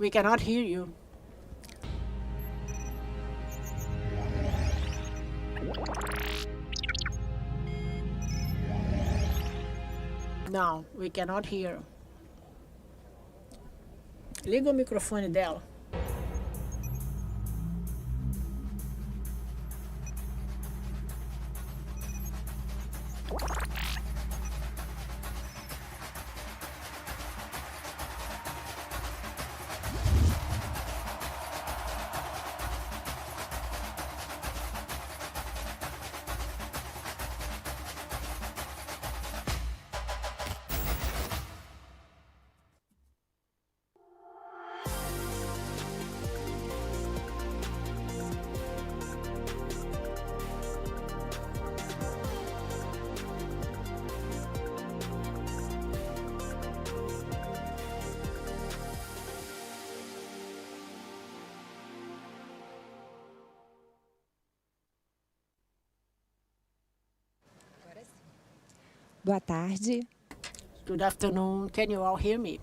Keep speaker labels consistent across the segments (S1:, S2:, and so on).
S1: We cannot hear you. Não, we cannot hear. Liga o microfone dela.
S2: Boa tarde.
S1: Good afternoon. Can you all hear me?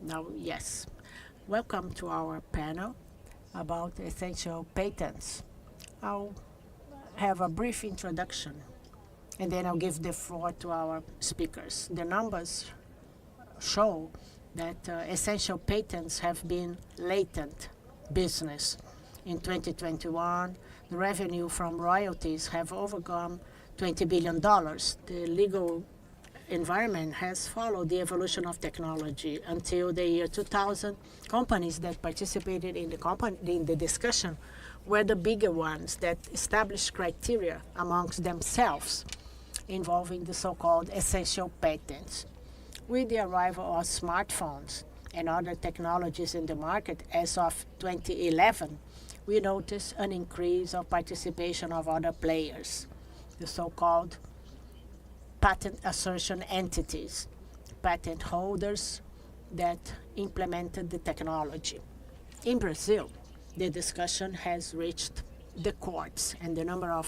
S1: Now, yes. Welcome to our panel about essential patents. I'll have a brief introduction, and then I'll give the floor to our speakers. The numbers show that essential patents have been latent business. In 2021, the revenue from royalties have overcome $20 billion. The legal environment has followed the evolution of technology. Until the year 2000, companies that participated in the discussion were the bigger ones that established criteria amongst themselves involving the so-called essential patents. With the arrival of smartphones and other technologies in the market as of 2011, we noticed an increase of participation of other players, the so-called patent assertion entities, patent holders that implemented the technology. In Brazil, the discussion has reached the courts, and the number of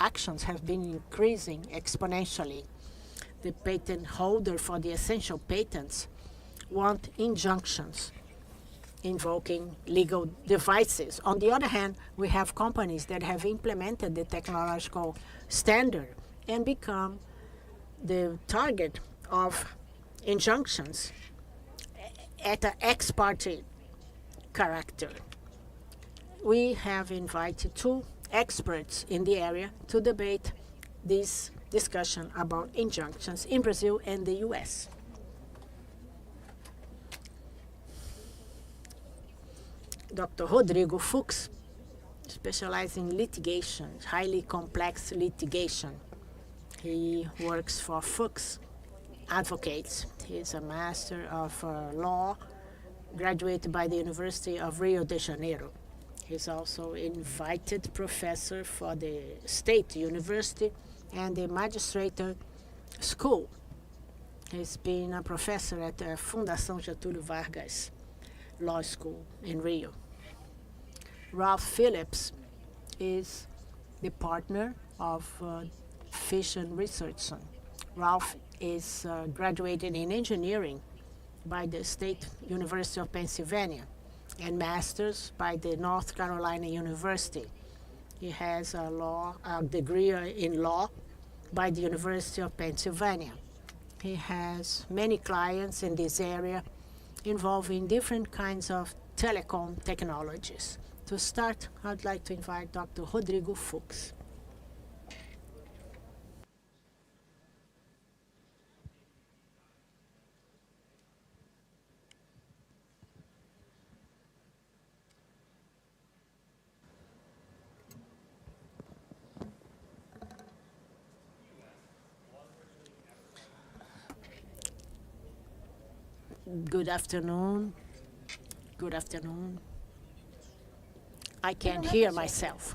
S1: actions have been increasing exponentially. The patent holder for the essential patents want injunctions invoking legal devices. On the other hand, we have companies that have implemented the technological standard and become the target of injunctions at an ex parte character. We have invited two experts in the area to debate this discussion about injunctions in Brazil and the US. Dr. Rodrigo Fux specializes in litigation, highly complex litigation. He works for Fux Advogados. He is a master of law, graduated by the University of Rio de Janeiro. He's also invited professor for the State University and the Magistrature School. He's been a professor at the Fundação Getúlio Vargas Law School in Rio. Phillips is the partner of Fish and Richardson. Ralph is graduated in engineering by the State University of Pennsylvania and master's by the North Carolina University. He has a degree in law by the University of Pennsylvania. He has many clients in this area involving different kinds of telecom technologies. To start, I'd like to invite Dr. Rodrigo Fux. Good afternoon. Good afternoon. I can't hear myself.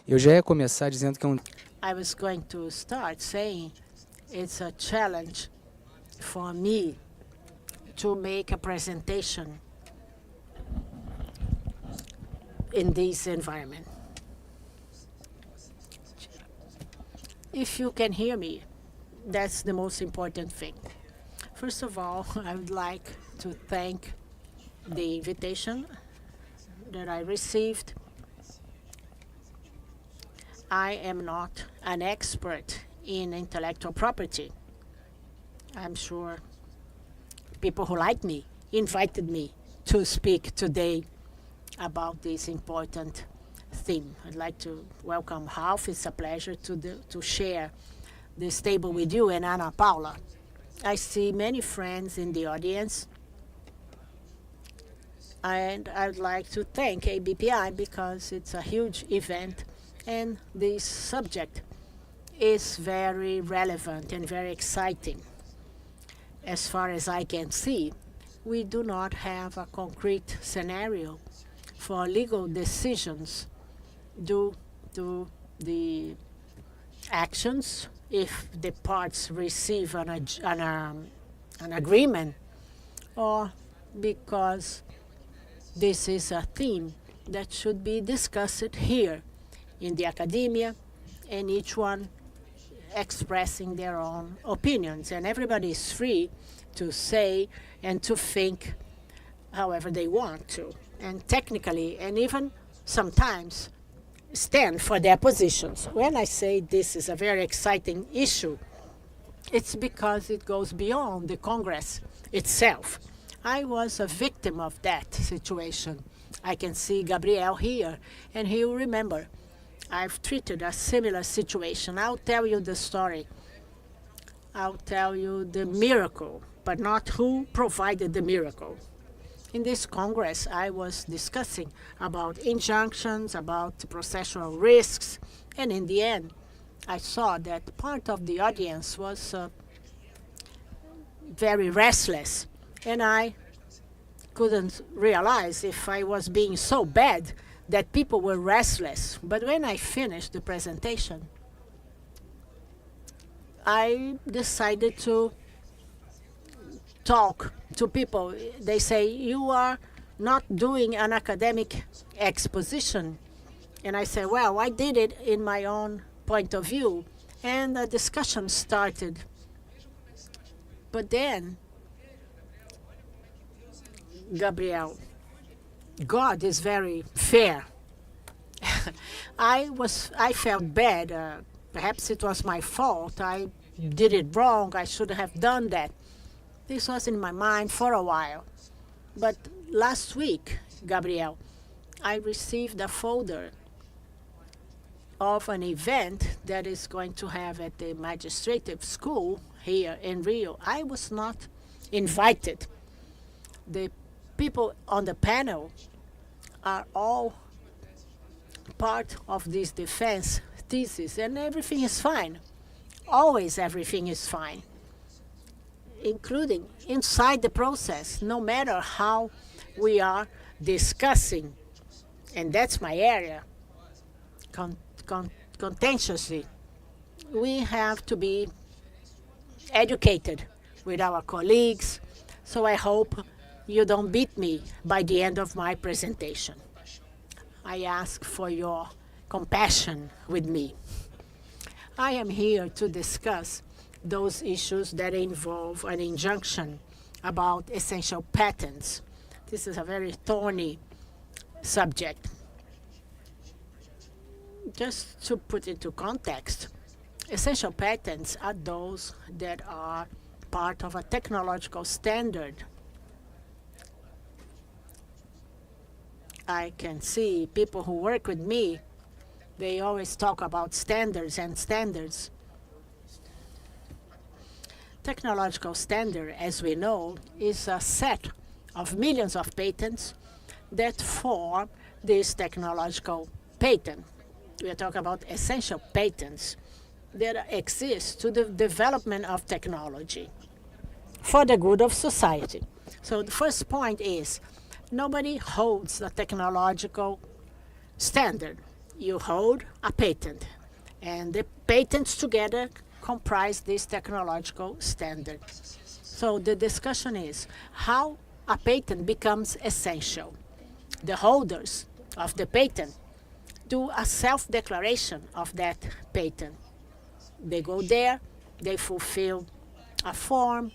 S3: Eu já ia começar dizendo que
S1: I was going to start saying it's a challenge for me to make a presentation in this environment. If you can hear me, That's the most important thing. First of all, I would like to thank the invitation that I received. I am not an expert in intellectual property. I'm sure people who like me invited me to speak today about this important theme. I'd like to welcome Ralph. It's a pleasure to share this table with you and Ana Paula. I see many friends in the audience, and I'd like to thank ABPI because it's a huge event and this subject is very relevant and very exciting. As far as I can see, we do not have a concrete scenario for legal decisions due to the actions if the parts receive an agreement, or because this is a theme that should be discussed here in the academia, and each one expressing their own opinions. And everybody is free to say and to think however they want to, and technically, and even sometimes stand for their positions. When I say this is a very exciting issue, it's because it goes beyond the Congress itself. I was a victim of that situation. I can see Gabriel here, and he will remember. I've treated a similar situation. I'll tell you the story. I'll tell you the miracle, but not who provided the miracle. In this Congress, I was discussing about injunctions, about processual risks, and in the end, I saw that part of the audience was very restless, and I couldn't realize if I was being so bad that people were restless. But when I finished the presentation, I decided to talk to people. They say, you are not doing an academic exposition. And I said, well, I did it in my own point of view. And the discussion started. But then, Gabriel, God is very fair. I felt bad. Perhaps it was my fault. I did it wrong. I should have done that. This was in my mind for a while. But last week, Gabriel, I received a folder of an event that is going to have at the magistrative school here in Rio. I was not invited. The people on the panel are all part of this defense thesis, and everything is fine. Always everything is fine, including inside the process, no matter how we are discussing. And that's my area, contentiously. We have to be educated with our colleagues, so I hope you don't beat me by the end of my presentation. I ask for your compassion with me. I am here to discuss those issues that involve an injunction about essential patents. This is a very thorny subject. Just to put into context, essential patents are those that are part of a technological standard. I can see people who work with me, they always talk about standards and standards. Technological standard, as we know, is a set of millions of patents that form this technological patent. We are talking about essential patents that exist to the development of technology for the good of society. So the first point is, nobody holds a technological standard. You hold a patent, and the patents together comprise this technological standard. So the discussion is how a patent becomes essential. The holders of the patent do a self-declaration of that patent. They go there They fulfill a form,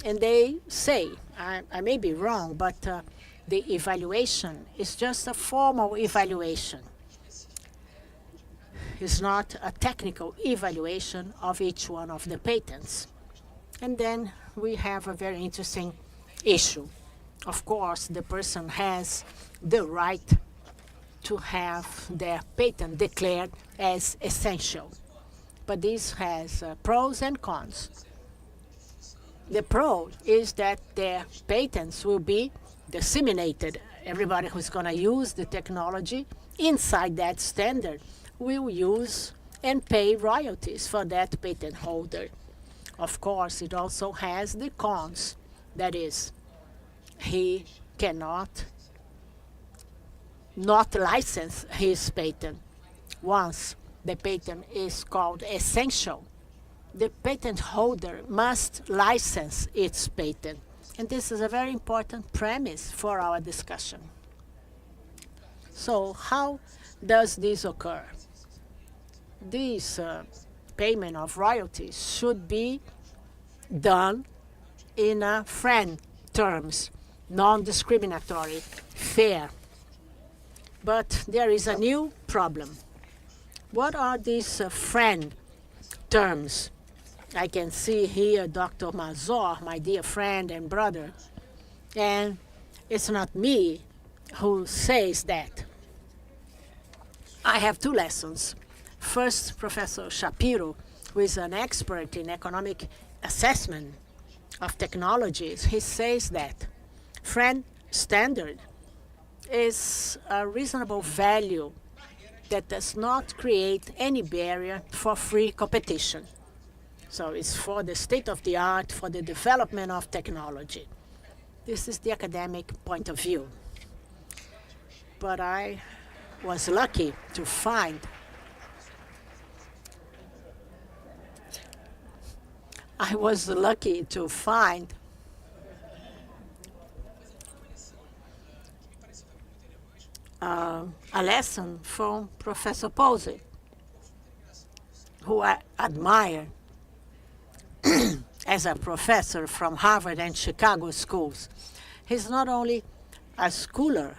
S1: and they say, I may be wrong, but the evaluation is just a formal evaluation. It's not a technical evaluation of each one of the patents. And then we have a very interesting issue. Of course, the person has the right to have their patent declared as essential. But this has pros and cons. The pro is that their patents will be disseminated. Everybody who's going to use the technology inside that standard will use and pay royalties for that patent holder. Of course, it also has the cons. That is, he cannot not license his patent. Once the patent is called essential, the patent holder must license its patent. And this is a very important premise for our discussion. So how does this occur? This payment of royalties should be done in friend terms, non-discriminatory, fair. But there is a new problem. What are these friend terms? I can see here Dr. Mazor, my dear friend and brother, and it's not me who says that. I have two lessons. First, Professor Shapiro, who is an expert in economic assessment of technologies, he says that friend standard is a reasonable value that does not create any barrier for free competition. So it's for the state of the art, for the development of technology. This is the academic point of view. But I was lucky to find a lesson from Professor Posey, who I admire as a professor from Harvard and Chicago schools. He's not only a scholar,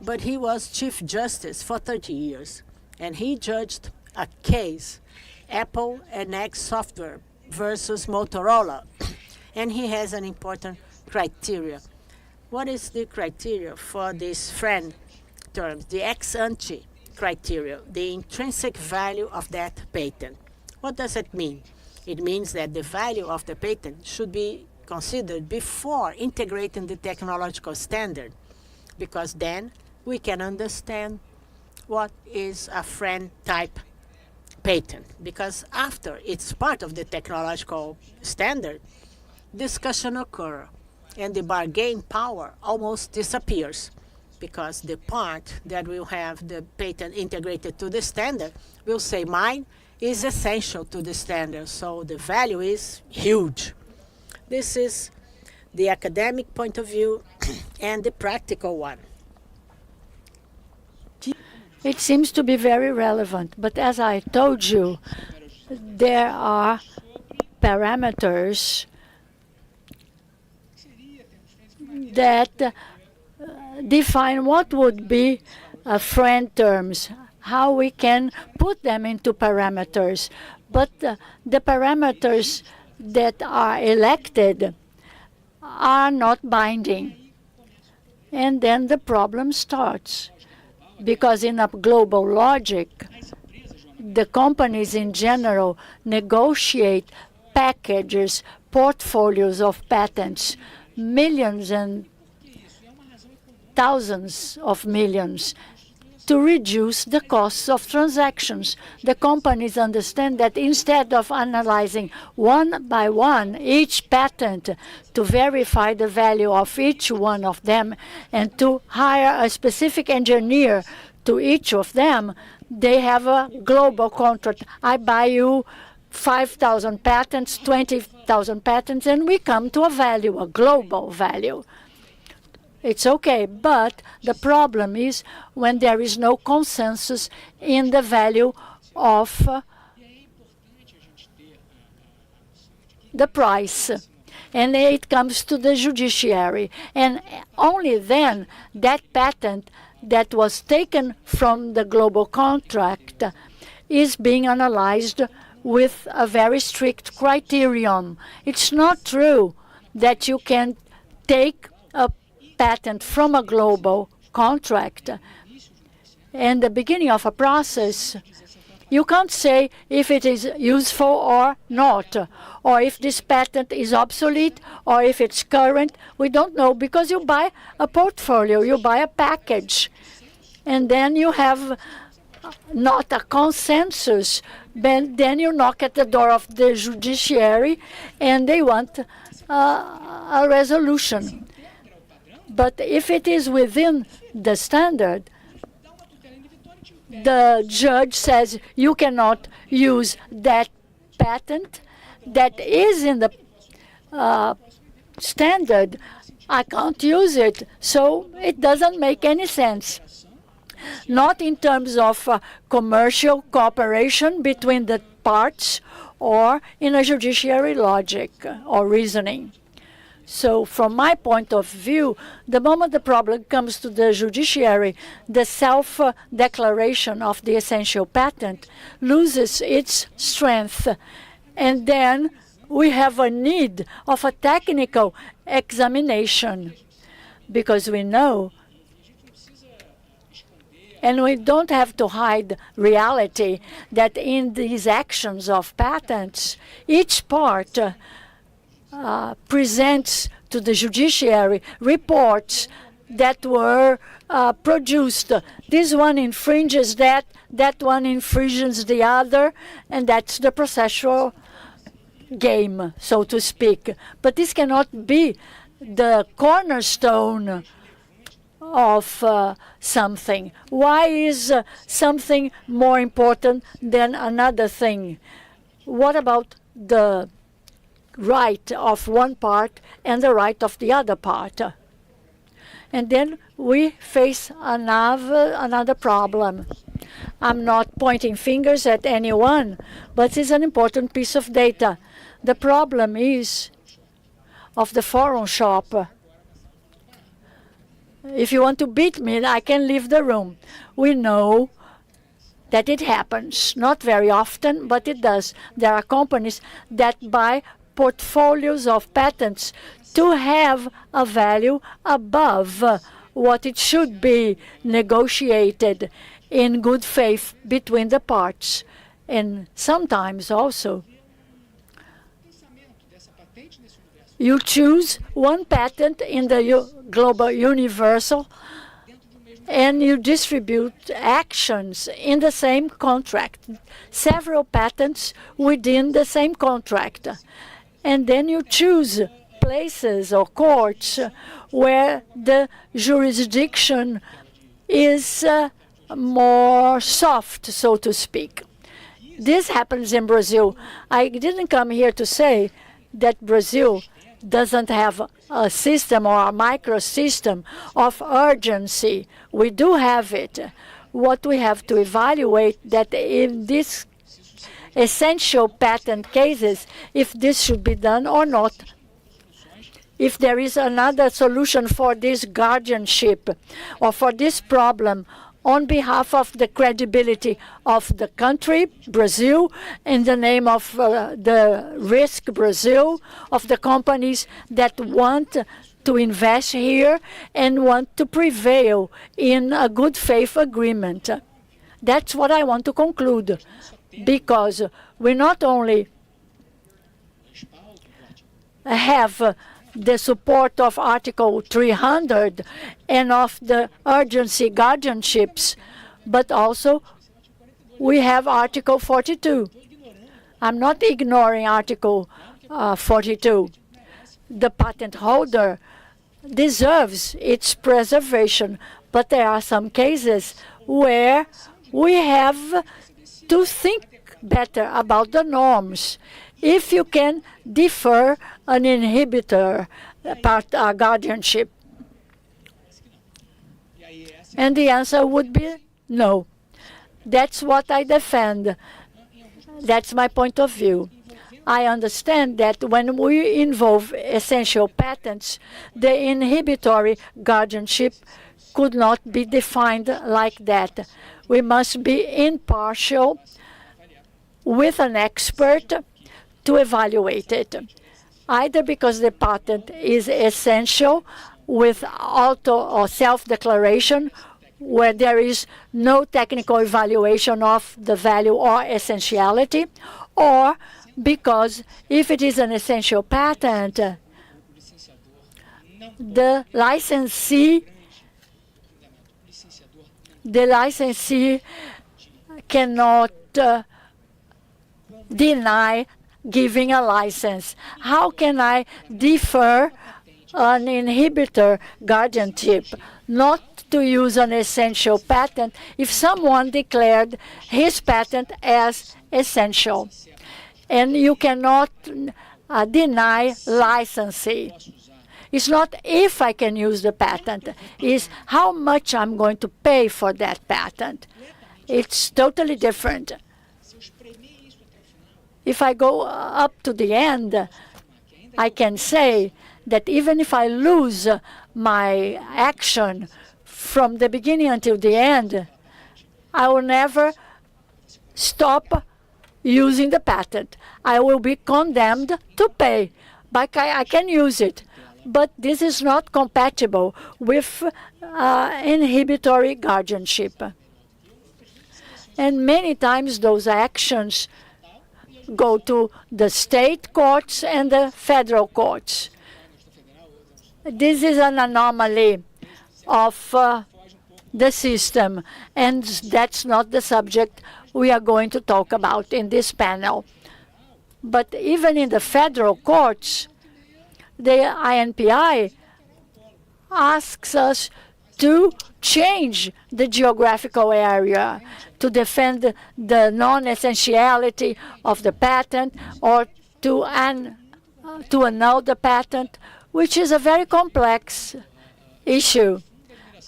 S1: but he was Chief Justice for 30 years. And he judged a case, Apple and X Software versus Motorola. And he has an important criteria. What is the criteria for this friend terms? The ex ante criteria, the intrinsic value of that patent. What does it mean? It means that the value of the patent should be considered before integrating the technological standard, because then we can understand what is a friend type patent. Because after it's part of the technological standard, discussion occurs, and the bargain power almost disappears, because the part that will have the patent integrated to the standard will say mine is essential to the standard, so the value is huge. This is the academic point of view and the practical one.
S4: It seems to be very relevant, but as I told you, there are parameters that define what would be friend terms, how we can put them into parameters. But the parameters that are elected are not binding. And then the problem starts. Because in a global logic, the companies in general negotiate packages, portfolios of patents, millions and thousands of millions, to reduce the costs of transactions. The companies understand that instead of analyzing one by one each patent to verify the value of each one of them and to hire a specific engineer to each of them, they have a global contract. I buy you 5,000 patents, 20,000 patents, and we come to a value, a global value. It's okay, but the problem is when there is no consensus in the value of the price. And it comes to the judiciary. And only then that patent that was taken from the global contract is being analyzed with a very strict criterion. It's not true that you can take a patent from a global contract and the beginning of a process. You can't say if it is useful or not, or if this patent is obsolete, or if it's current. We don't know, because you buy a portfolio, you buy a package, and then you have not a consensus. Then you knock at the door of the judiciary, and they want a resolution. But if it is within the standard, the judge says you cannot use that patent that is in the standard. I can't use it, so it doesn't make any sense. Not in terms of commercial cooperation between the parts or in a judiciary logic or reasoning. So from my point of view, the moment the problem comes to the judiciary, the self-declaration of the essential patent loses its strength. And then we have a need of a technical examination, because we know, and we don't have to hide reality, that in these actions of patents, each part presents to the judiciary reports that were produced. This one infringes that one infringes the other, and that's the processual game, so to speak. But this cannot be the cornerstone of something. Why is something more important than another thing? What about the right of one part and the right of the other part? And then we face another problem. I'm not pointing fingers at anyone, but it's an important piece of data. The problem is of the forum shop. If you want to beat me, I can leave the room. We know that it happens, not very often, but it does. There are companies that buy portfolios of patents to have a value above what it should be negotiated in good faith between the parts. And sometimes also you choose one patent in the global universal and you distribute actions in the same contract, several patents within the same contract. And then you choose places or courts where the jurisdiction is more soft, so to speak. This happens in Brazil. I didn't come here to say that Brazil doesn't have a system or a microsystem of urgency. We do have it. What we have to evaluate that in this essential patent cases, if this should be done or not. If there is another solution for this guardianship or for this problem on behalf of the credibility of the country, Brazil, in the name of the risk, Brazil, of the companies that want to invest here and want to prevail in a good faith agreement. That's what I want to conclude. Because we not only have the support of Article 300 and of the urgency guardianships, but also we have Article 42. I'm not ignoring Article 42. The patent holder deserves its preservation, but there are some cases where we have to think better about the norms. If you can defer an inhibitor guardianship. And the answer would be no. That's what I defend. That's my point of view. I understand that when we involve essential patents, the inhibitory guardianship could not be defined like that. We must be impartial with an expert to evaluate it, either because the patent is essential with auto or self-declaration, where there is no technical evaluation of the value or essentiality, or because if it is an essential patent, the licensee cannot deny giving a license. How can I defer an inhibitor guardianship not to use an essential patent if someone declared his patent as essential? And you cannot deny licensing. It's not if I can use the patent, it's how much I'm going to pay for that patent. It's totally different. If I go up to the end, I can say that even if I lose my action from the beginning until the end, I will never stop using the patent. I will be condemned to pay, but I can use it. But this is not compatible with inhibitory guardianship. And many times those actions go to the state courts and the federal courts. This is an anomaly of the system, and that's not the subject we are going to talk about in this panel. But even in the federal courts, the INPI asks us to change the geographical area to defend the non-essentiality of the patent or to annul the patent, which is a very complex issue.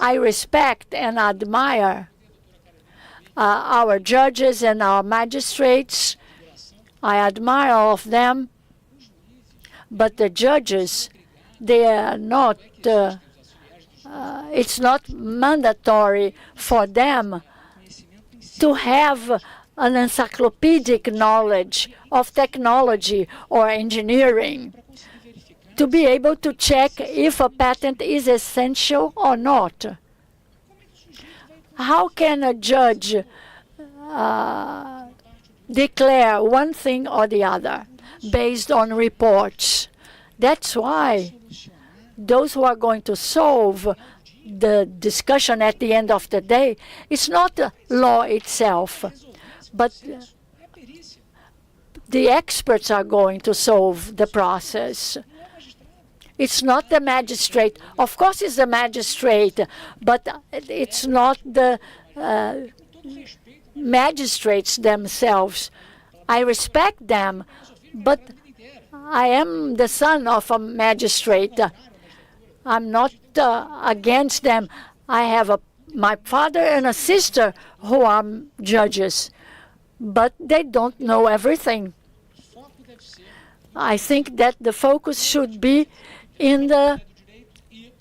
S4: I respect and admire our judges and our magistrates. I admire all of them. But the judges, they are not, it's not mandatory for them to have an encyclopedic knowledge of technology or engineering to be able to check if a patent is essential or not. How can a judge declare one thing or the other based on reports? That's why those who are going to solve the discussion at the end of the day, it's not the law itself, but the experts are going to solve the process. It's not the magistrate. Of course it's the magistrate, but it's not the magistrates themselves. I respect them, but I am the son of a magistrate. I'm not against them. I have my father and a sister who are judges, but they don't know everything. I think that the focus should be in the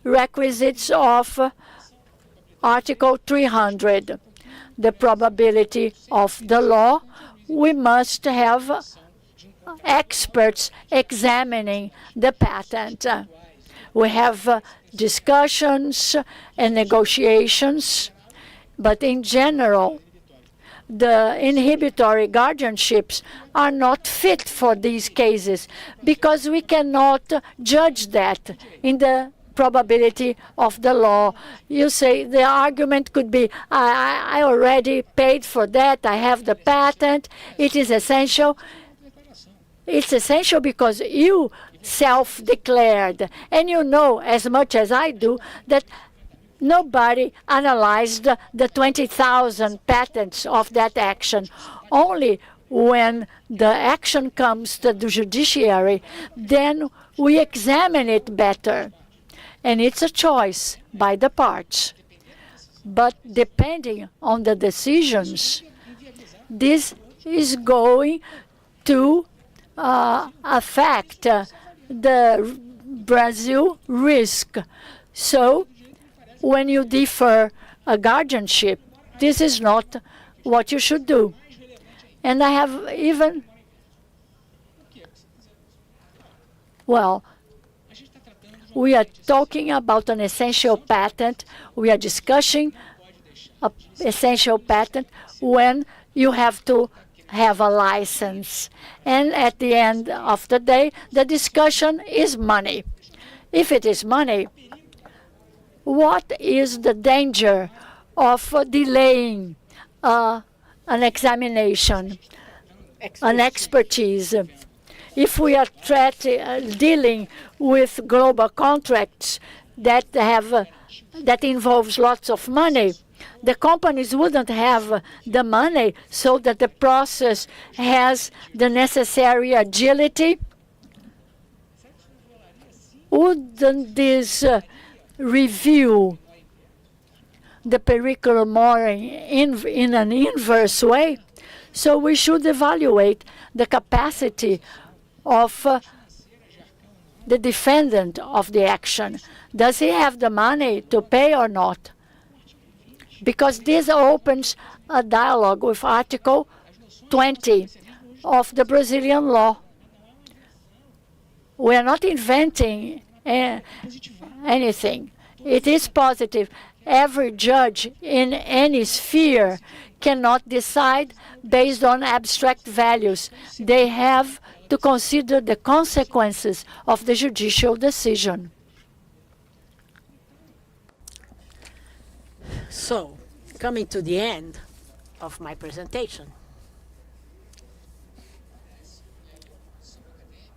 S4: requisites of Article 300, the probability of the law. We must have experts examining the patent. We have discussions and negotiations, but in general, the inhibitory guardianships are not fit for these cases because we cannot judge that in the probability of the law. You say the argument could be, I already paid for that, I have the patent, it is essential. It's essential because you self-declared, and you know as much as I do that nobody analyzed the 20,000 patents of that action. Only when the action comes to the judiciary, then we examine it better. And it's a choice by the parts. But depending on the decisions, this is going to affect the Brazil risk. So when you defer a guardianship, this is not what you should do. And I have even, well, we are talking about an essential patent. We are discussing an essential patent when you have to have a license. And at the end of the day, the discussion is money. If it is money, what is the danger of delaying an examination, an expertise? If we are dealing with global contracts that that involves lots of money, the companies wouldn't have the money so that the process has the necessary agility. Wouldn't this review the curriculum more in an inverse way? So we should evaluate the capacity of the defendant of the action. Does he have the money to pay or not? Because this opens a dialogue with Article 20 of the Brazilian law. We are not inventing anything. It is positive. Every judge in any sphere cannot decide based on abstract values. They have to consider the consequences of the judicial decision.
S1: So, coming to the end of my presentation,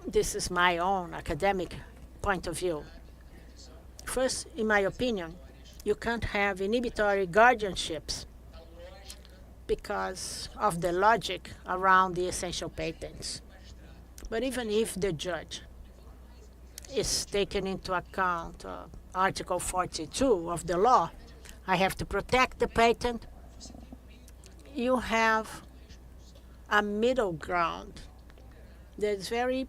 S1: this is my own academic point of view. First, in my opinion, you can't have inhibitory guardianships because of the logic around the essential patents. But even if the judge is taking into account Article 42 of the law, I have to protect the patent, you have a middle ground that's very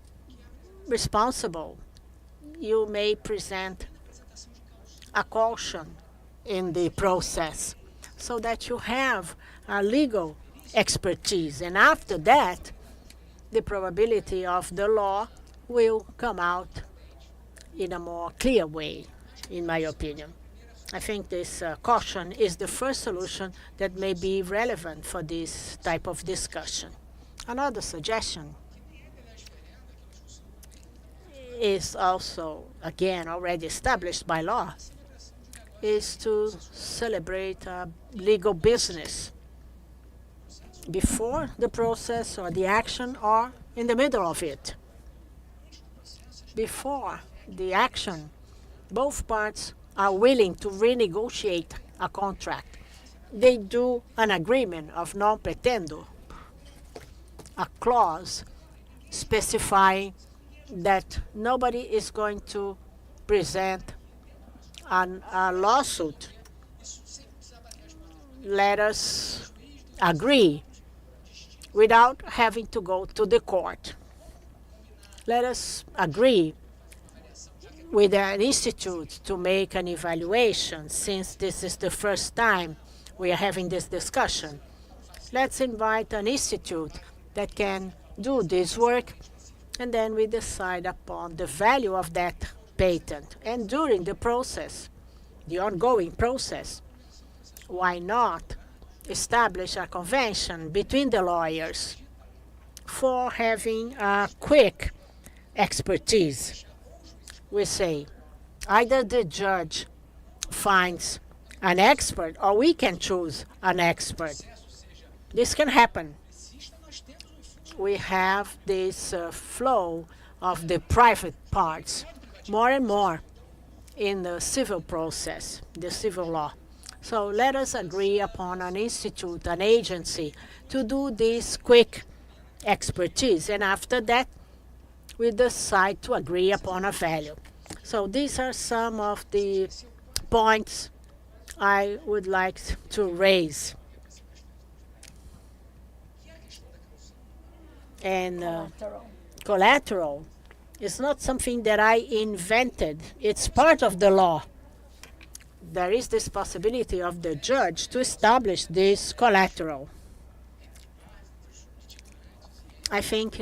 S1: responsible. You may present a caution in the process so that you have a legal expertise. And after that, the probability of the law will come out in a more clear way, in my opinion. I think this caution is the first solution that may be relevant for this type of discussion. Another suggestion is also, again, already established by law, is to celebrate legal business before the process or the action or in the middle of it. Before the action, both parts are willing to renegotiate a contract. They do an agreement of non pretendo, a clause specifying that nobody is going to present a lawsuit. Let us agree without having to go to the court. Let us agree with an institute to make an evaluation, since this is the first time we are having this discussion. Let's invite an institute that can do this work, and then we decide upon the value of that patent. And during the process, the ongoing process, why not establish a convention between the lawyers for having a quick expertise? We say either the judge finds an expert or we can choose an expert. This can happen. We have this flow of the private parts more and more in the civil process, the civil law. So let us agree upon an institute, an agency, to do this quick expertise. And after that, we decide to agree upon a value. So these are some of the points I would like to raise. And collateral is not something that I invented. It's part of the law. There is this possibility of the judge to establish this collateral. I think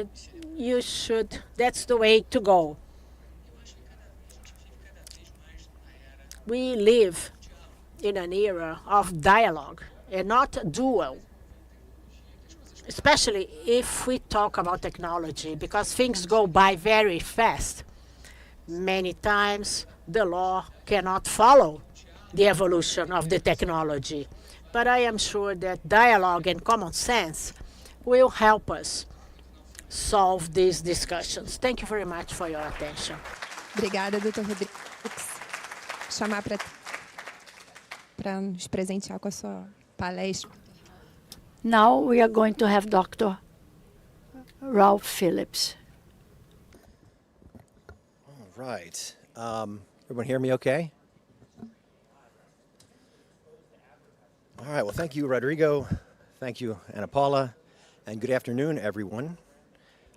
S1: that's the way to go. We live in an era of dialogue and not duel, especially if we talk about technology, because things go by very fast. Many times the law cannot follow the evolution of the technology. But I am sure that dialogue and common sense will help us solve these discussions. Thank you very much for your attention.
S2: Obrigada, Dr. Rodrigo Fux. Chamar para nos presentear com a sua palestra.
S4: Now we are going to have Dr. Ralph Phillips.
S5: All right. Everyone hear me okay? All right. Well, thank you, Rodrigo. Thank you, Ana Paula. And good afternoon, everyone.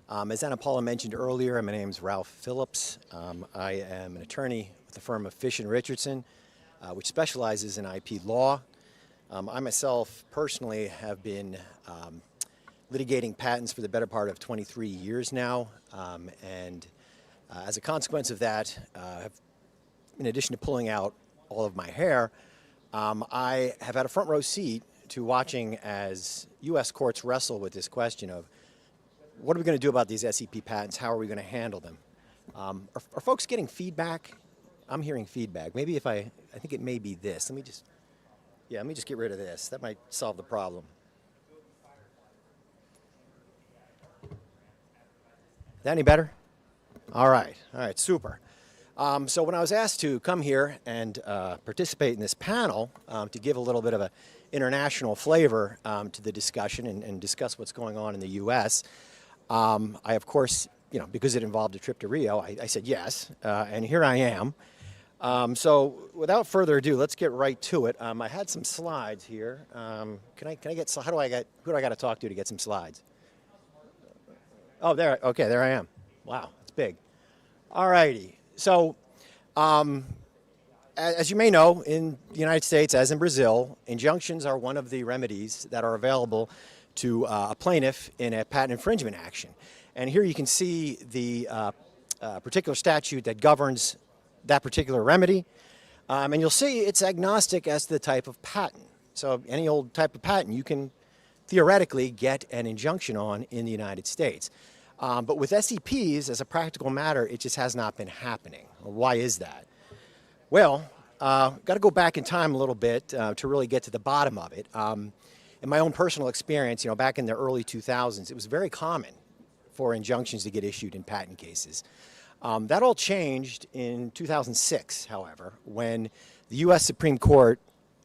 S5: As Ana Paula mentioned earlier, my name is Ralph Phillips. I am an attorney with the firm of Fish and Richardson, which specializes in IP law. I myself personally have been litigating patents for the better part of 23 years now. As a consequence of that, in addition to pulling out all of my hair, I have had a front row seat to watching as U.S. courts wrestle with this question of what are we going to do about these SEP patents? How are we going to handle them? Are folks getting feedback? I'm hearing feedback. Maybe if I think it may be this. Let me just get rid of this. That might solve the problem. Is that any better? All right, super. So when I was asked to come here and participate in this panel to give a little bit of an international flavor to the discussion and discuss what's going on in the U.S., I, of course, because it involved a trip to Rio, I said yes, and here I am. So without further ado, let's get right to it. I had some slides here. Who do I got to talk to get some slides? Oh, there I am. Wow, it's big. All righty. So, as you may know, in the United States, as in Brazil, injunctions are one of the remedies that are available to a plaintiff in a patent infringement action. And here you can see the particular statute that governs that particular remedy. And you'll see it's agnostic as to the type of patent. So any old type of patent you can theoretically get an injunction on in the United States. But with SEPs, as a practical matter, it just has not been happening. Why is that? Well, got to go back in time a little bit to really get to the bottom of it. In my own personal experience, back in the early 2000s, it was very common for injunctions to get issued in patent cases. That all changed in 2006, however, when the U.S. Supreme Court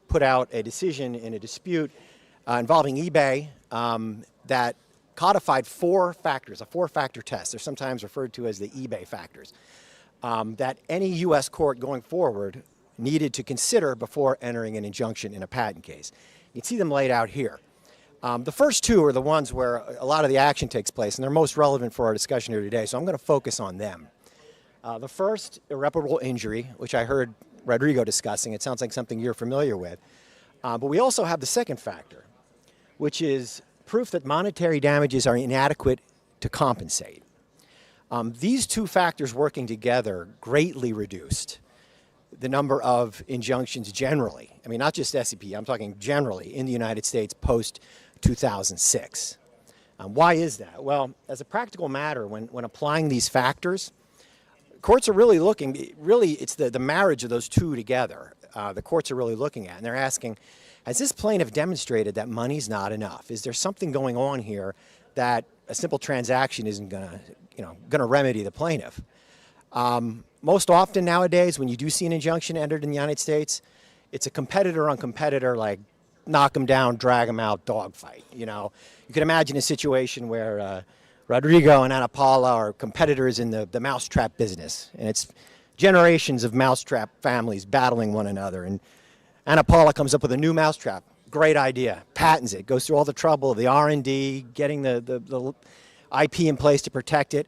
S5: put out a decision in a dispute involving eBay that codified four factors, a four-factor test. They're sometimes referred to as the eBay factors, that any U.S. court going forward needed to consider before entering an injunction in a patent case. You can see them laid out here. The first two are the ones where a lot of the action takes place, and they're most relevant for our discussion here today, so I'm going to focus on them. The first, irreparable injury, which I heard Rodrigo discussing. It sounds like something you're familiar with. But we also have the second factor, which is proof that monetary damages are inadequate to compensate. These two factors working together greatly reduced the number of injunctions generally. I mean, not just SEP, I'm talking generally in the United States post-2006. Why is that? Well, as a practical matter, when applying these factors, courts are really looking, it's the marriage of those two together. The courts are really looking at, and they're asking, has this plaintiff demonstrated that money's not enough? Is there something going on here that a simple transaction isn't going to remedy the plaintiff? Most often nowadays, when you do see an injunction entered in the United States, it's a competitor on competitor, like knock them down, drag them out, dogfight. You can imagine a situation where Rodrigo and Ana Paula are competitors in the mousetrap business, and it's generations of mousetrap families battling one another. And Ana Paula comes up with a new mousetrap, great idea, patents it, goes through all the trouble of the R&D, getting the IP in place to protect it.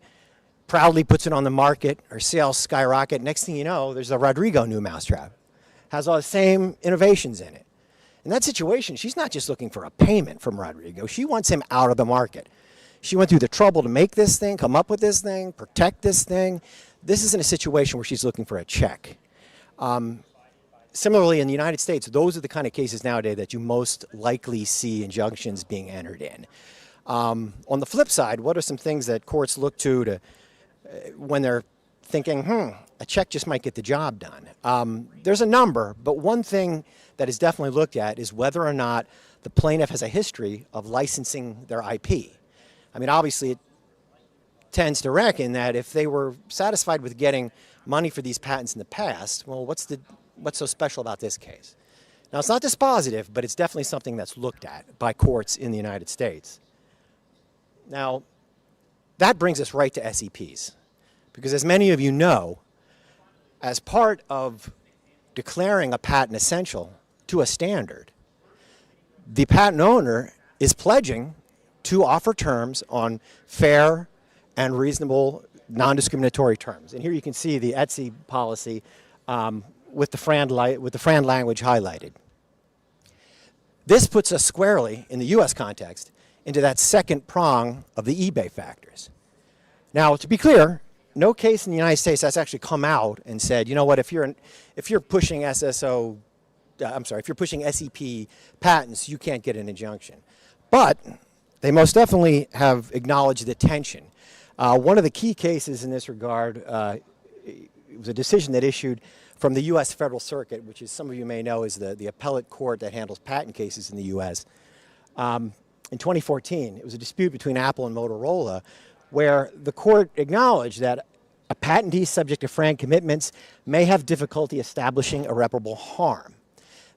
S5: proudly puts it on the market, her sales skyrocket. Next thing you know, there's a Rodrigo new mousetrap. Has all the same innovations in it. In that situation, she's not just looking for a payment from Rodrigo. She wants him out of the market. She went through the trouble to make this thing, come up with this thing, protect this thing. This isn't a situation where she's looking for a check. Similarly, in the United States, those are the kind of cases nowadays that you most likely see injunctions being entered in. On the flip side, what are some things that courts look to when they're thinking, a check just might get the job done? There's a number, but one thing that is definitely looked at is whether or not the plaintiff has a history of licensing their IP. I mean, obviously, it tends to reckon that if they were satisfied with getting money for these patents in the past, well, what's so special about this case? Now, it's not dispositive, but it's definitely something that's looked at by courts in the United States. Now, that brings us right to SEPs, because as many of you know, as part of declaring a patent essential to a standard, the patent owner is pledging to offer terms on fair and reasonable non-discriminatory terms. And here you can see the ETSI policy with the FRAND language highlighted. This puts us squarely, in the U.S. context, into that second prong of the eBay factors. Now, to be clear, no case in the United States has actually come out and said, you know what, if you're pushing if you're pushing SEP patents, you can't get an injunction. But they most definitely have acknowledged the tension. One of the key cases in this regard, it was a decision that issued from the U.S. Federal Circuit, which, as some of you may know, is the appellate court that handles patent cases in the U.S. In 2014, it was a dispute between Apple and Motorola, where the court acknowledged that a patentee subject to FRAND commitments may have difficulty establishing irreparable harm.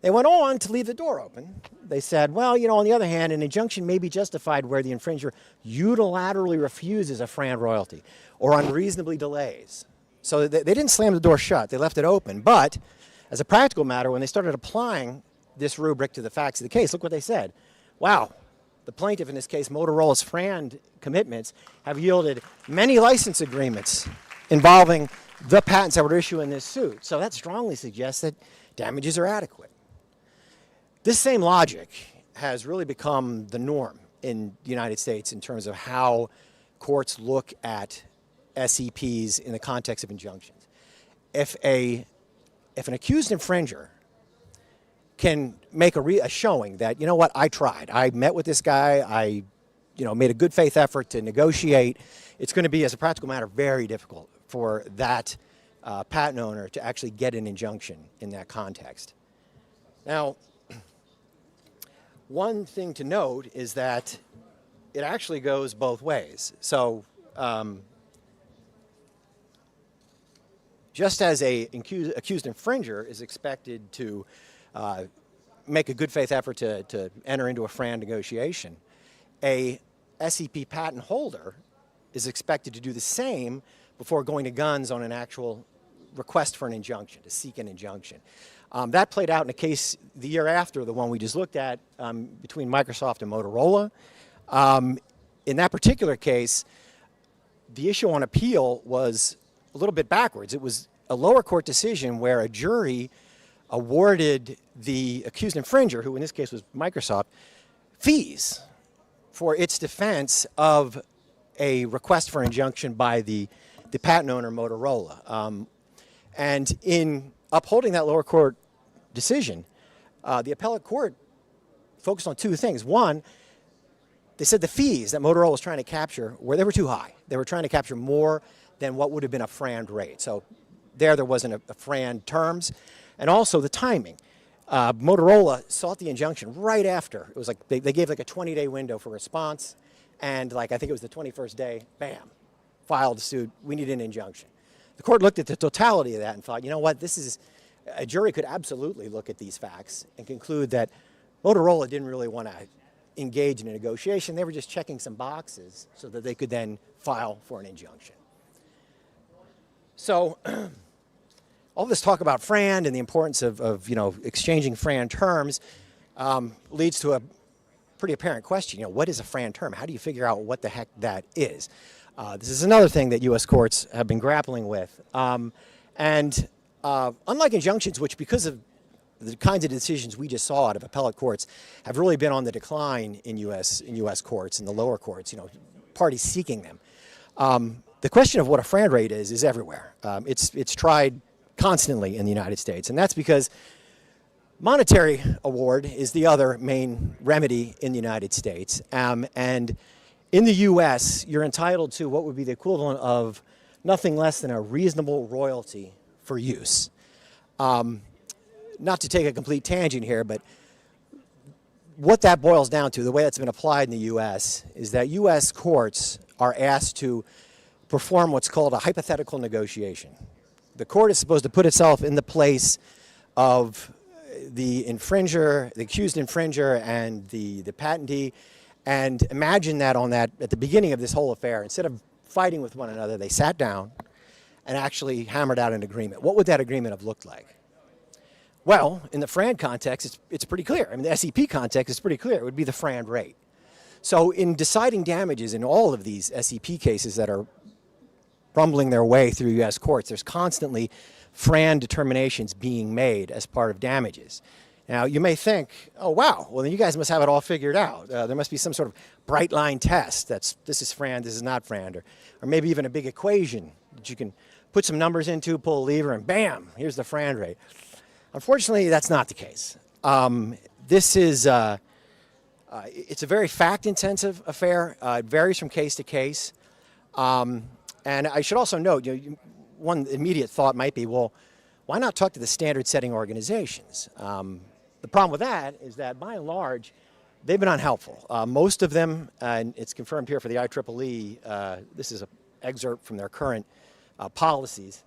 S5: They went on to leave the door open. They said, well, you know, on the other hand, an injunction may be justified where the infringer unilaterally refuses a FRAND royalty or unreasonably delays. So they didn't slam the door shut. They left it open. But as a practical matter, when they started applying this rubric to the facts of the case, look what they said. Wow, the plaintiff, in this case, Motorola's FRAND commitments, have yielded many license agreements involving the patents that were issued in this suit. So that strongly suggests that damages are adequate. This same logic has really become the norm in the United States in terms of how courts look at SEPs in the context of injunctions. If an accused infringer can make a showing that, you know what, I tried. I met with this guy. I made a good faith effort to negotiate. It's going to be, as a practical matter, very difficult for that patent owner to actually get an injunction in that context. Now, one thing to note is that it actually goes both ways. So just as an accused infringer is expected to make a good faith effort to enter into a FRAND negotiation, a SEP patent holder is expected to do the same before going to guns on an actual request for an injunction, to seek an injunction. That played out in a case the year after the one we just looked at between Microsoft and Motorola. In that particular case, the issue on appeal was a little bit backwards. It was a lower court decision where a jury awarded the accused infringer, who in this case was Microsoft, fees for its defense of a request for injunction by the patent owner, Motorola. And in upholding that lower court decision, the appellate court focused on two things. One, they said the fees that Motorola was trying to capture they were too high. They were trying to capture more than what would have been a FRAND rate. So there wasn't a FRAND terms. And also the timing. Motorola sought the injunction right after. It was like they gave like a 20-day window for response. And I think it was the 21st day, bam, filed the suit. We need an injunction. The court looked at the totality of that and thought, you know what, a jury could absolutely look at these facts and conclude that Motorola didn't really want to engage in a negotiation. They were just checking some boxes so that they could then file for an injunction. So all this talk about FRAND and the importance of exchanging FRAND terms leads to a pretty apparent question. What is a FRAND term? How do you figure out what the heck that is? This is another thing that U.S. courts have been grappling with. Unlike injunctions, which because of the kinds of decisions we just saw out of appellate courts have really been on the decline in U.S. courts, in the lower courts, parties seeking them. The question of what a FRAND rate is everywhere. It's tried constantly in the United States, and that's because monetary award is the other main remedy in the United States. And in the U.S., you're entitled to what would be the equivalent of nothing less than a reasonable royalty for use. Not to take a complete tangent here, but what that boils down to, the way that's been applied in the U.S., is that U.S. courts are asked to perform what's called a hypothetical negotiation. The court is supposed to put itself in the place of the infringer, the accused infringer, and the patentee, and imagine that at the beginning of this whole affair, instead of fighting with one another, they sat down and actually hammered out an agreement. What would that agreement have looked like? Well, in the FRAND context, it's pretty clear. I mean, the SEP context is pretty clear. It would be the FRAND rate. So in deciding damages in all of these SEP cases that are rumbling their way through U.S. courts, there's constantly FRAND determinations being made as part of damages. Now, you may think, oh, wow, well, then you guys must have it all figured out. There must be some sort of bright line test that's this is FRAND, this is not FRAND, or maybe even a big equation that you can put some numbers into, pull a lever, and bam, here's the FRAND rate. Unfortunately, that's not the case. This is, it's a very fact-intensive affair. It varies from case to case. And I should also note, one immediate thought might be, well, why not talk to the standard-setting organizations? The problem with that is that, by and large, they've been unhelpful. Most of them, and it's confirmed here for the IEEE, this is an excerpt from their current policies,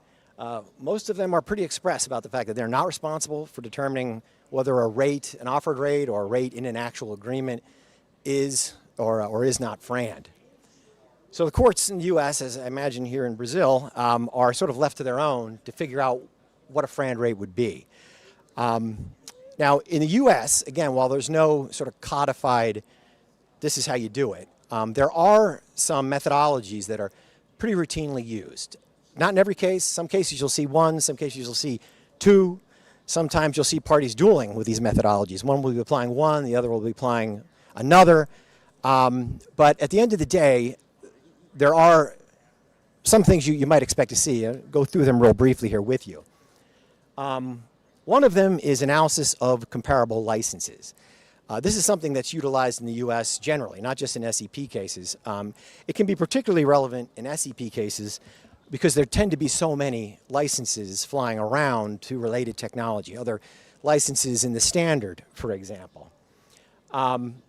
S5: most of them are pretty express about the fact that they're not responsible for determining whether a rate, an offered rate, or a rate in an actual agreement is or is not FRAND. So the courts in the U.S., as I imagine here in Brazil, are sort of left to their own to figure out what a FRAND rate would be. Now, in the U.S., again, while there's no sort of codified, this is how you do it, there are some methodologies that are pretty routinely used. Not in every case. Some cases you'll see one, some cases you'll see two. Sometimes you'll see parties dueling with these methodologies. One will be applying one, the other will be applying another. But at the end of the day, there are some things you might expect to see. I'll go through them real briefly here with you. One of them is analysis of comparable licenses. This is something that's utilized in the U.S. generally, not just in SEP cases. It can be particularly relevant in SEP cases because there tend to be so many licenses flying around to related technology, other licenses in the standard, for example. And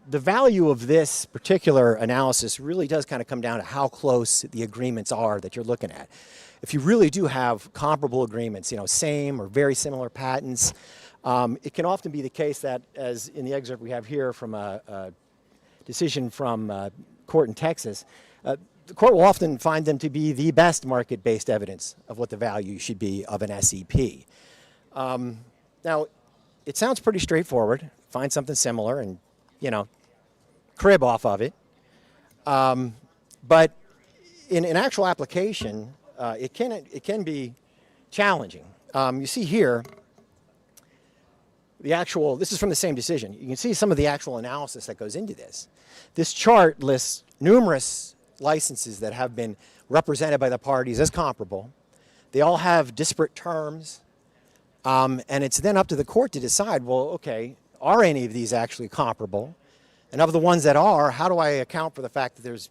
S5: the value of this particular analysis really does kind of come down to how close the agreements are that you're looking at. If you really do have comparable agreements, same or very similar patents, it can often be the case that, as in the excerpt we have here from a decision from a court in Texas, the court will often find them to be the best market-based evidence of what the value should be of an SEP. Now, it sounds pretty straightforward. Find something similar and, crib off of it. But in actual application, it can be challenging. You see here, this is from the same decision. You can see some of the actual analysis that goes into this. This chart lists numerous licenses that have been represented by the parties as comparable. They all have disparate terms. And it's then up to the court to decide, well, okay, are any of these actually comparable? And of the ones that are, how do I account for the fact that there's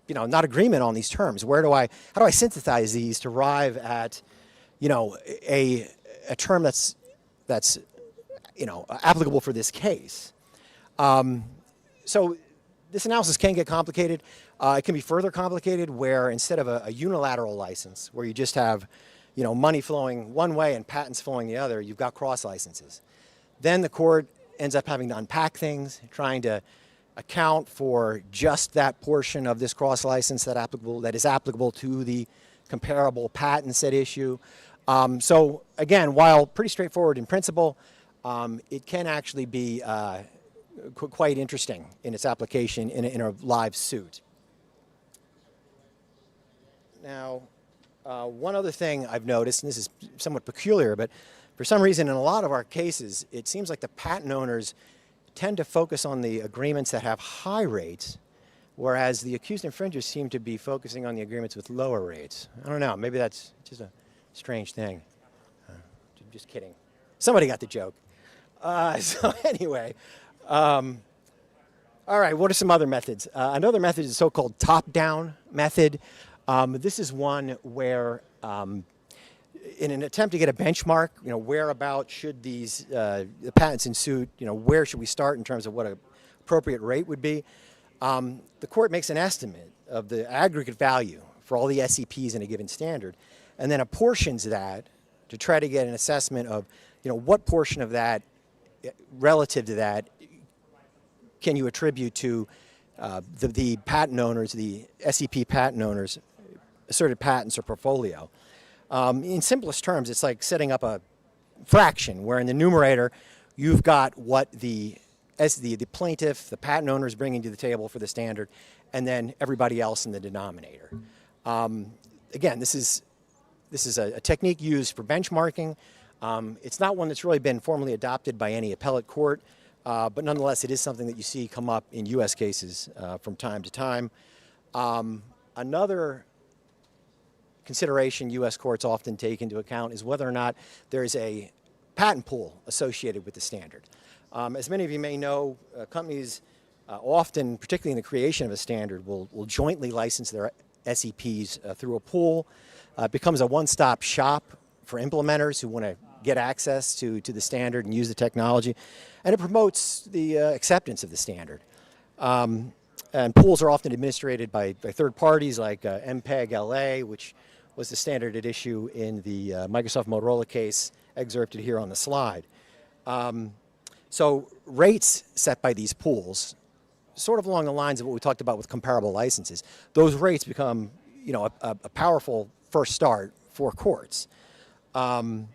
S5: not agreement on these terms? How do I synthesize these to arrive at, a term that's applicable for this case? So this analysis can get complicated. It can be further complicated where instead of a unilateral license, where you just have, money flowing one way and patents flowing the other, you've got cross licenses. Then the court ends up having to unpack things, trying to account for just that portion of this cross license that is applicable to the comparable patents at issue. So again, while pretty straightforward in principle, it can actually be quite interesting in its application in a live suit. Now, one other thing I've noticed, and this is somewhat peculiar, but for some reason in a lot of our cases, it seems like the patent owners tend to focus on the agreements that have high rates, whereas the accused infringers seem to be focusing on the agreements with lower rates. I don't know, maybe that's just a strange thing. Just kidding. Somebody got the joke. So anyway, all right, what are some other methods? Another method is the so-called top-down method. This is one where, in an attempt to get a benchmark, whereabout should these the patents in suit, where should we start in terms of what an appropriate rate would be? The court makes an estimate of the aggregate value for all the SEPs in a given standard, and then apportions that to try to get an assessment of, what portion of that, relative to that, can you attribute to the patent owners, the SEP patent owners' asserted patents or portfolio. In simplest terms, it's like setting up a fraction where in the numerator you've got what the plaintiff, the patent owner is bringing to the table for the standard, and then everybody else in the denominator. Again, this is a technique used for benchmarking. It's not one that's really been formally adopted by any appellate court, but nonetheless, it is something that you see come up in U.S. cases from time to time. Another consideration U.S. courts often take into account is whether or not there is a patent pool associated with the standard. As many of you may know, companies often, particularly in the creation of a standard, will jointly license their SEPs through a pool. It becomes a one-stop shop for implementers who want to get access to the standard and use the technology, and it promotes the acceptance of the standard. And pools are often administrated by third parties like MPEG LA, which was the standard at issue in the Microsoft Motorola case excerpted here on the slide. So rates set by these pools, sort of along the lines of what we talked about with comparable licenses, those rates become, a powerful first start for courts. One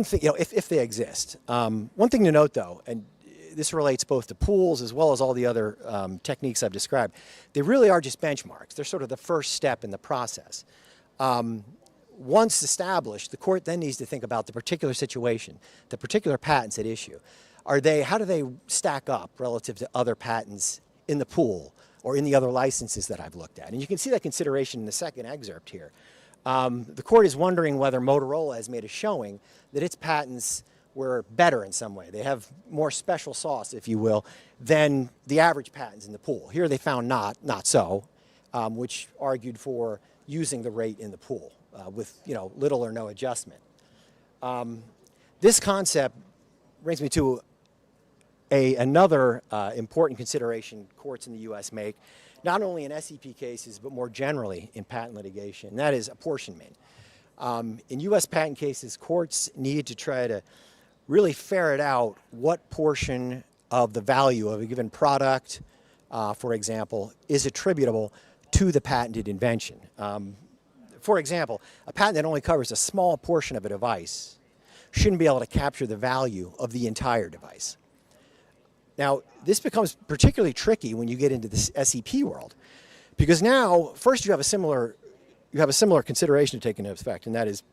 S5: thing, if they exist. One thing to note, though, and this relates both to pools as well as all the other techniques I've described, they really are just benchmarks. They're sort of the first step in the process. Once established, the court then needs to think about the particular situation, the particular patents at issue. How do they stack up relative to other patents in the pool or in the other licenses that I've looked at? And you can see that consideration in the second excerpt here. The court is wondering whether Motorola has made a showing that its patents were better in some way. They have more special sauce, if you will, than the average patents in the pool. Here they found not so, which argued for using the rate in the pool with little or no adjustment. This concept brings me to another important consideration courts in the U.S. make, not only in SEP cases, but more generally in patent litigation, and that is apportionment. In U.S. patent cases, courts need to try to really ferret out what portion of the value of a given product, for example, is attributable to the patented invention. For example, a patent that only covers a small portion of a device shouldn't be able to capture the value of the entire device. Now, this becomes particularly tricky when you get into the SEP world, because now, first you have a similar consideration to take into effect, and that is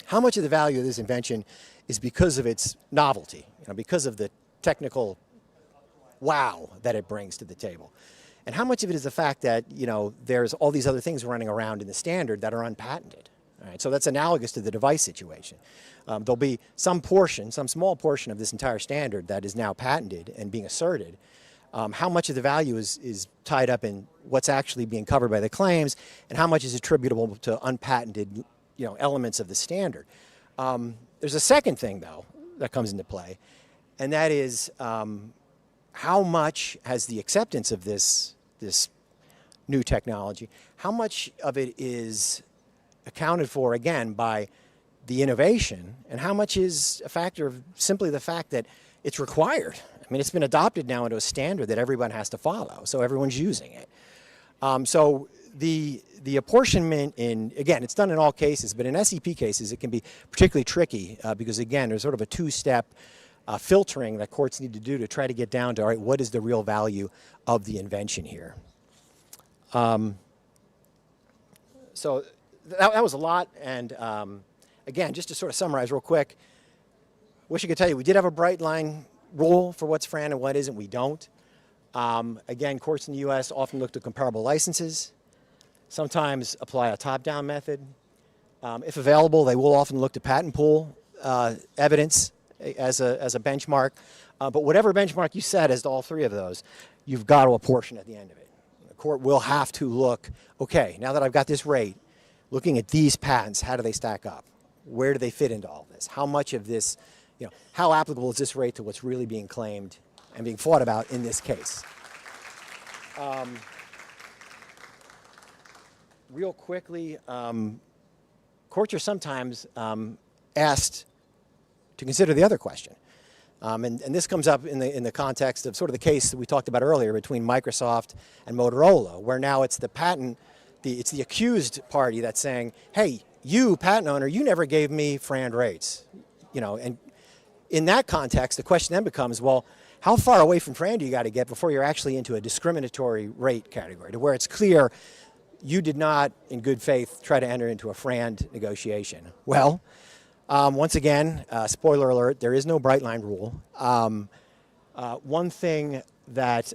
S5: how much of the value of this invention is because of its novelty, because of the technical wow that it brings to the table, and how much of it is the fact that there's all these other things running around in the standard that are unpatented. All right, so that's analogous to the device situation. There'll be some small portion of this entire standard that is now patented and being asserted. How much of the value is tied up in what's actually being covered by the claims, and how much is attributable to unpatented elements of the standard. There's a second thing, though, that comes into play, and that is how much has the acceptance of this new technology, how much of it is accounted for, again, by the innovation, and how much is a factor of simply the fact that it's required. I mean, it's been adopted now into a standard that everyone has to follow, so everyone's using it. So the apportionment again, it's done in all cases, but in SEP cases, it can be particularly tricky because, again, there's sort of a two-step filtering that courts need to do to try to get down to, all right, what is the real value of the invention here? So that was a lot, and again, just to sort of summarize real quick, wish I could tell you we did have a bright line rule for what's FRAND and what isn't. We don't. Again, courts in the U.S. often look to comparable licenses, sometimes apply a top-down method. If available, they will often look to patent pool evidence as a benchmark. But whatever benchmark you set as to all three of those, you've got to apportion at the end of it. The court will have to look, okay, now that I've got this rate, looking at these patents, how do they stack up? Where do they fit into all this? How much of this, how applicable is this rate to what's really being claimed and being fought about in this case? Real quickly, courts are sometimes asked to consider the other question. And this comes up in the context of sort of the case that we talked about earlier between Microsoft and Motorola, where now it's the patent, it's the accused party that's saying, hey, you, patent owner, you never gave me FRAND rates. And in that context, the question then becomes, well, how far away from FRAND do you got to get before you're actually into a discriminatory rate category, to where it's clear you did not, in good faith, try to enter into a FRAND negotiation? Well, once again, spoiler alert, there is no bright line rule. One thing that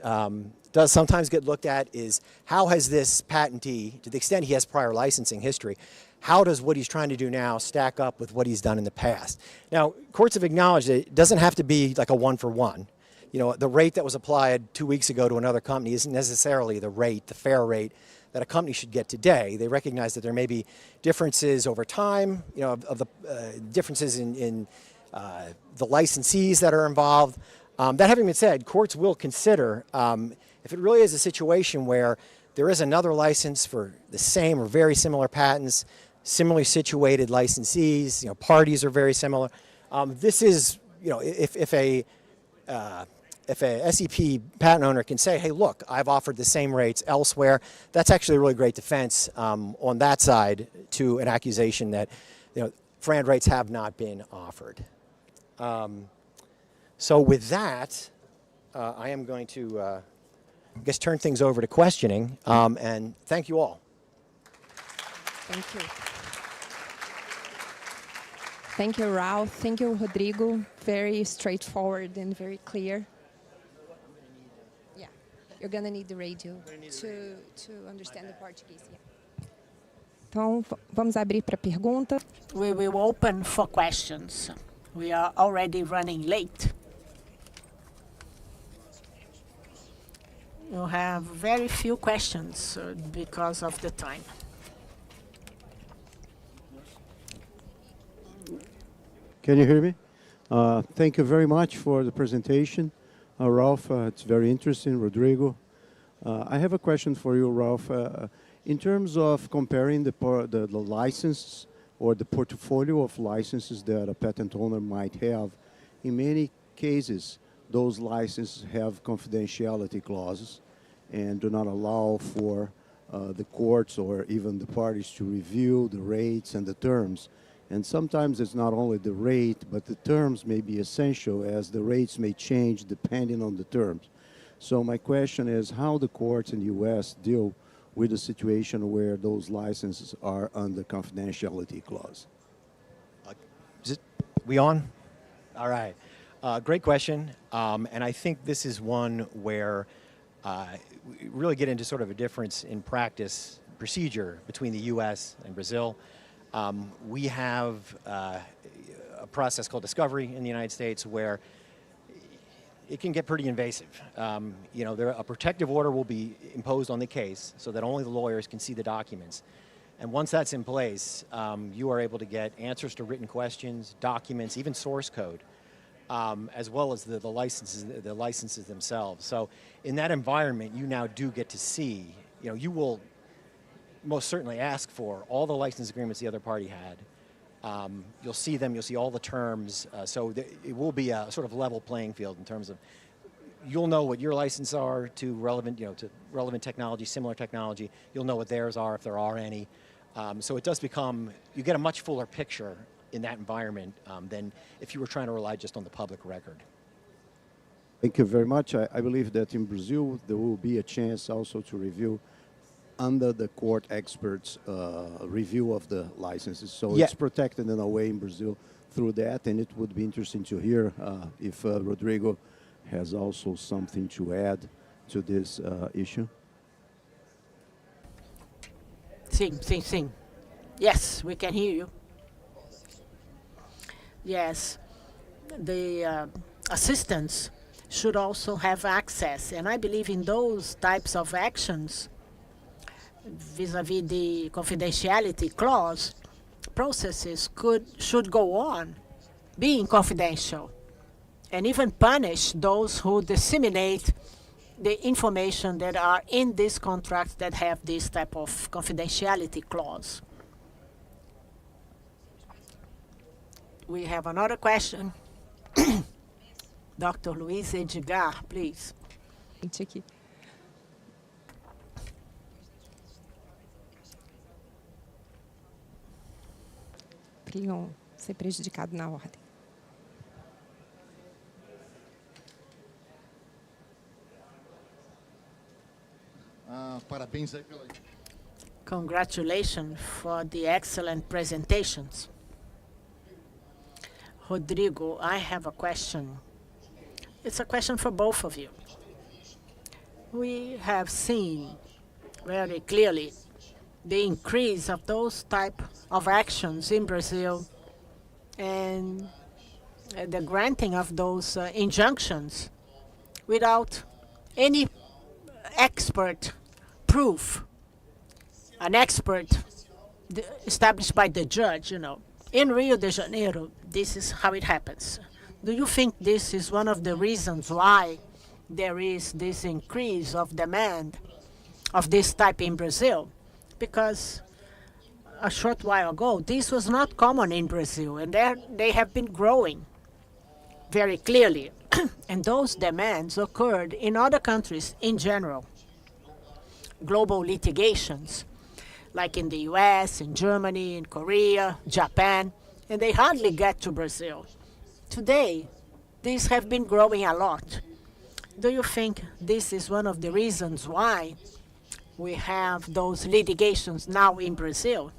S5: does sometimes get looked at is how has this patentee, to the extent he has prior licensing history, how does what he's trying to do now stack up with what he's done in the past? Now, courts have acknowledged that it doesn't have to be like a one-for-one. The rate that was applied 2 weeks ago to another company isn't necessarily the rate, the fair rate, that a company should get today. They recognize that there may be differences over time, of the differences in the licensees that are involved. That having been said, courts will consider if it really is a situation where there is another license for the same or very similar patents, similarly situated licensees, parties are very similar. This is, if a SEP patent owner can say, hey, look, I've offered the same rates elsewhere, that's actually a really great defense on that side to an accusation that FRAND rates have not been offered. So with that, I am going to, I guess, turn things over to questioning, and thank you all.
S2: Thank you. Thank you, Ralph. Thank you, Rodrigo. Very straightforward and very clear. You're going to need the radio to understand the Portuguese. Yeah. Então, vamos abrir para pergunta.
S1: We will open for questions. We are already running late. You have very few questions because of the time.
S6: Can you hear me? Thank you very much for the presentation. Ralph, it's very interesting. Rodrigo, I have a question for you, Ralph. In terms of comparing the license or the portfolio of licenses that a patent owner might have, in many cases, those licenses have confidentiality clauses and do not allow for the courts or even the parties to review the rates and the terms. And sometimes it's not only the rate, but the terms may be essential, as the rates may change depending on the terms. So my question is how the courts in the U.S. deal with a situation where those licenses are under confidentiality clause.
S5: We on? All right. Great question. And I think this is one where we really get into sort of a difference in practice procedure between the U.S. and Brazil. We have a process called discovery in the United States where it can get pretty invasive. A protective order will be imposed on the case so that only the lawyers can see the documents. And once that's in place, you are able to get answers to written questions, documents, even source code, as well as the licenses themselves. So in that environment, you now do get to see, you will most certainly ask for all the license agreements the other party had. You'll see them, you'll see all the terms, so it will be a sort of level playing field in terms of you'll know what your licenses are to relevant, to relevant technology, similar technology. You'll know what theirs are if there are any. So it does become, you get a much fuller picture in that environment than if you were trying to rely just on the public record.
S6: Thank you very much. I believe that in Brazil there will be a chance also to review under the court experts' review of the licenses. So
S5: Yeah.
S6: it's protected in a way in Brazil through that, and it would be interesting to hear if Rodrigo has also something to add to this issue.
S1: Sim. Yes, we can hear you. Yes, the assistants should also have access, and I believe in those types of actions vis-à-vis the confidentiality clause, processes should go on being confidential and even punish those who disseminate the information that are in these contracts that have this type of confidentiality clause. We have another question. Dr. Luiz Edgar, please.
S2: Gente, aqui. Para ele não ser prejudicado na ordem.
S7: Parabéns aí pela...
S1: Congratulations for the excellent presentations. Rodrigo, I have a question. It's a question for both of you. We have seen very clearly the increase of those type of actions in Brazil and the granting of those injunctions without any expert proof, an expert established by the judge, you know. In Rio de Janeiro, this is how it happens. Do you think this is one of the reasons why there is this increase of demand of this type in Brazil? Because a short while ago, this was not common in Brazil, and they have been growing very clearly. And those demands occurred in other countries in general. Global litigations, like in the US, in Germany, in Korea, Japan, and they hardly get to Brazil. Today, these have been growing a lot. Do you think this is one of the reasons why we have those litigations now in Brazil?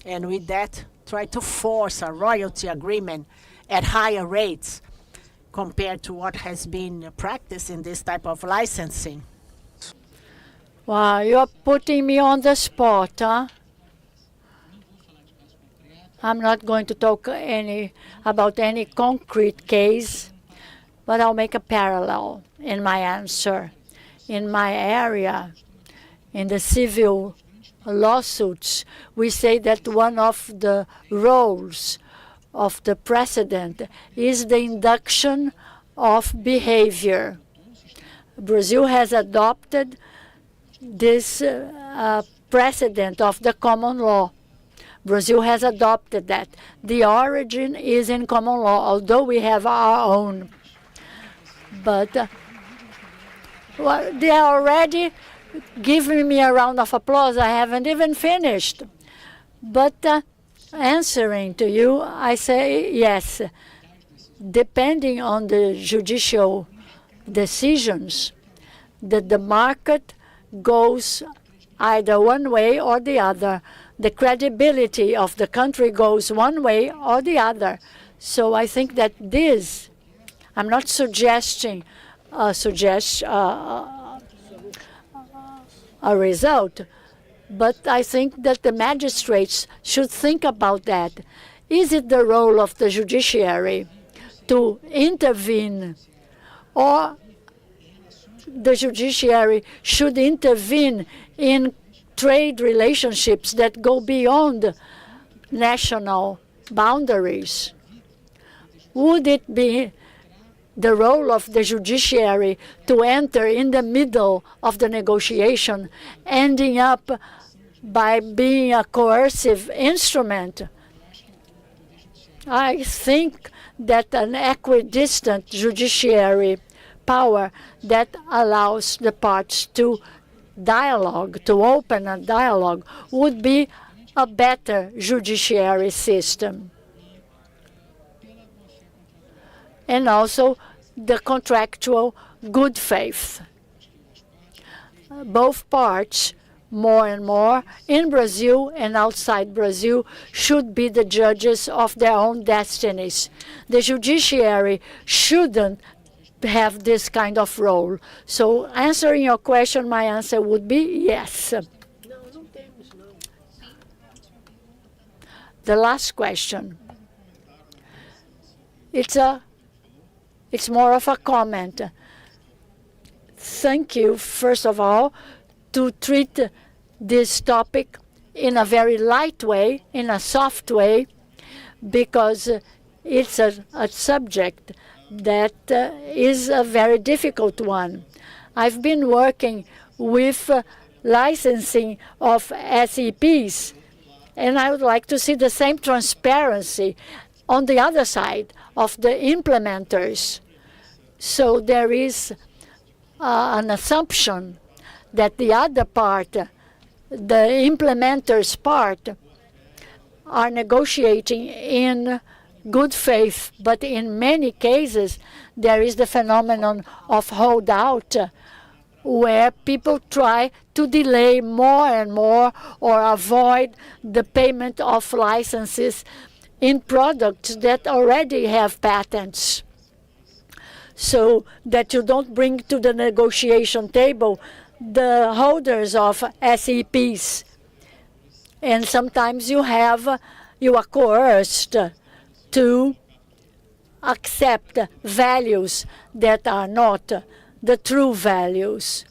S1: And with that, try to force a royalty agreement at higher rates compared to what has been practiced in this type of licensing.
S4: Wow, you're putting me on the spot, huh? I'm not going to talk about any concrete case, but I'll make a parallel in my answer. In my area, in the civil lawsuits, we say that one of the roles of the precedent is the induction of behavior. Brazil has adopted this precedent of the common law. Brazil has adopted that. The origin is in common law, although we have our own. But well, they are already giving me a round of applause. I haven't even finished. But answering to you, I say yes. Depending on the judicial decisions, that the market goes either one way or the other. The credibility of the country goes one way or the other. So I think that this, I'm not suggesting a result, but I think that the magistrates should think about that. Is it the role of the judiciary to intervene, or the judiciary should intervene in trade relationships that go beyond national boundaries? Would it be the role of the judiciary to enter in the middle of the negotiation, ending up by being a coercive instrument? I think that an equidistant judiciary power that allows the parts to dialogue, to open a dialogue, would be a better judiciary system. And also the contractual good faith. Both parts more and more in Brazil and outside Brazil should be the judges of their own destinies. The judiciary shouldn't have this kind of role. So answering your question, my answer would be yes. The last question. It's more of a comment. Thank you, first of all, to treat this topic in a very light way, in a soft way, because it's a subject that is a very difficult one. I've been working with licensing of SEPs, and I would like to see the same transparency on the other side of the implementers. So there is an assumption that the other part, the implementers part, are negotiating in good faith, but in many cases there is the phenomenon of holdout, where people try to delay more and more or avoid the payment of licenses in products that already have patents, so that you don't bring to the negotiation table the holders of SEPs. And sometimes you are coerced to accept values that are not the true values.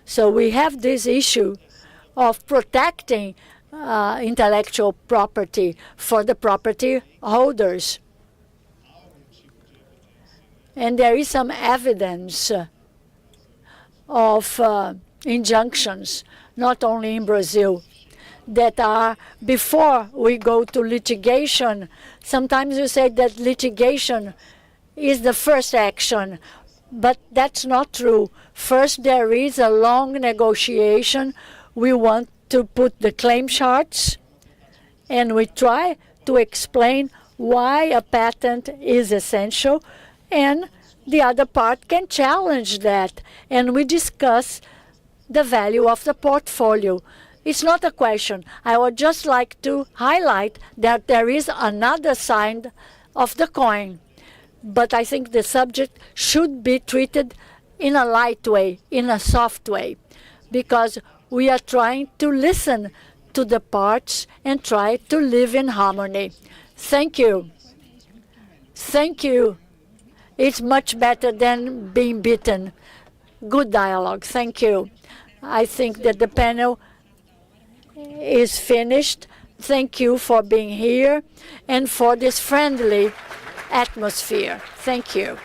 S4: So we have this issue of protecting intellectual property for the property holders. And there is some evidence of injunctions, not only in Brazil, that are before we go to litigation. Sometimes you say that litigation is the first action, but that's not true. First, there is a long negotiation. We want to put the claim charts, and we try to explain why a patent is essential, and the other part can challenge that, and we discuss the value of the portfolio. It's not a question. I would just like to highlight that there is another side of the coin, but I think the subject should be treated in a light way, in a soft way, because we are trying to listen to the parts and try to live in harmony. Thank you. Thank you. It's much better than being beaten. Good dialogue. Thank you. I think that the panel is finished. Thank you for being here and for this friendly atmosphere. Thank you.